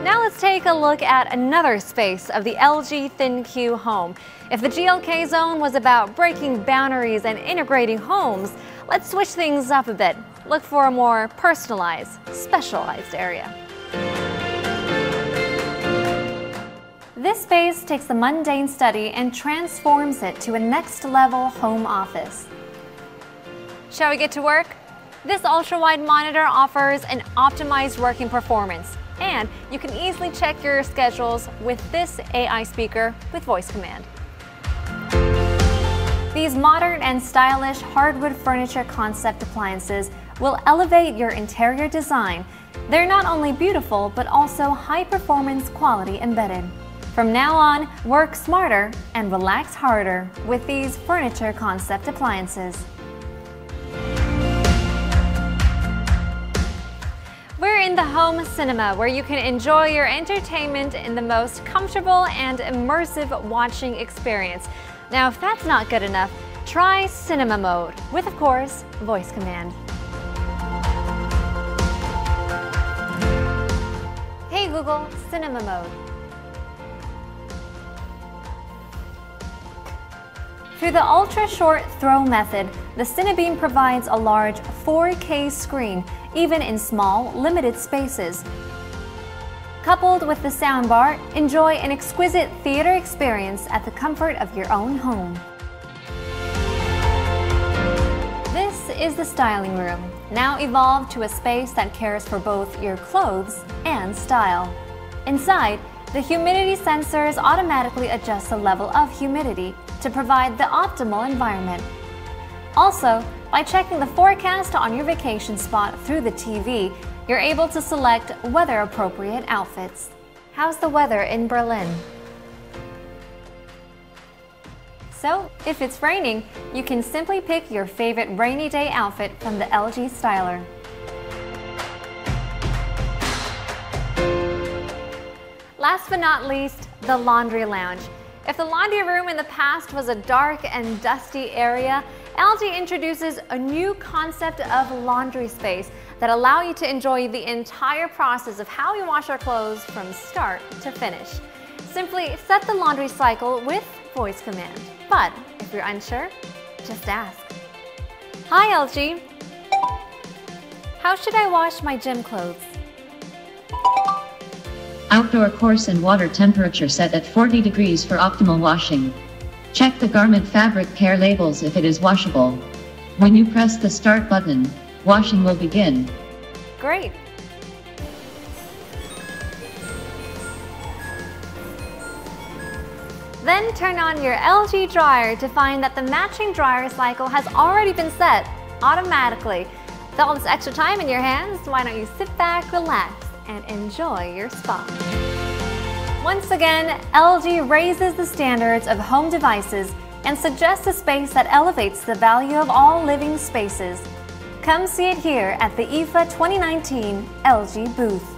Now let's take a look at another space of the LG ThinQ home. If the GLK zone was about breaking boundaries and integrating homes, let's switch things up a bit. Look for a more personalized, specialized area. This space takes the mundane study and transforms it to a next-level home office. Shall we get to work? This ultra-wide monitor offers an optimized working performance, and you can easily check your schedules with this AI speaker with voice command. These modern and stylish hardwood furniture concept appliances will elevate your interior design. They're not only beautiful, but also high-performance quality embedded. From now on, work smarter and relax harder with these furniture concept appliances. We're in the home cinema, where you can enjoy your entertainment in the most comfortable and immersive watching experience. Now, if that's not good enough, try cinema mode with, of course, voice command. Hey Google, cinema mode. Through the ultra-short throw method, the Cinebeam provides a large 4K screen, even in small, limited spaces. Coupled with the soundbar, enjoy an exquisite theater experience at the comfort of your own home. This is the styling room, now evolved to a space that cares for both your clothes and style. Inside, the humidity sensors automatically adjust the level of humidity to provide the optimal environment. Also, by checking the forecast on your vacation spot through the TV, you're able to select weather-appropriate outfits. How's the weather in Berlin? So, if it's raining, you can simply pick your favorite rainy day outfit from the LG Styler. Last but not least, the laundry lounge. If the laundry room in the past was a dark and dusty area, LG introduces a new concept of laundry space that allow you to enjoy the entire process of how we wash our clothes from start to finish. Simply set the laundry cycle with voice command. But if you're unsure, just ask. Hi LG, how should I wash my gym clothes? Outdoor coarse and water temperature set at 40 degrees for optimal washing. Check the garment fabric care labels if it is washable. When you press the start button, washing will begin. Great! Then turn on your LG dryer to find that the matching dryer cycle has already been set automatically. With all this extra time in your hands, why don't you sit back, relax, and enjoy your spa. Once again, LG raises the standards of home devices and suggests a space that elevates the value of all living spaces. Come see it here at the IFA 2019 LG booth.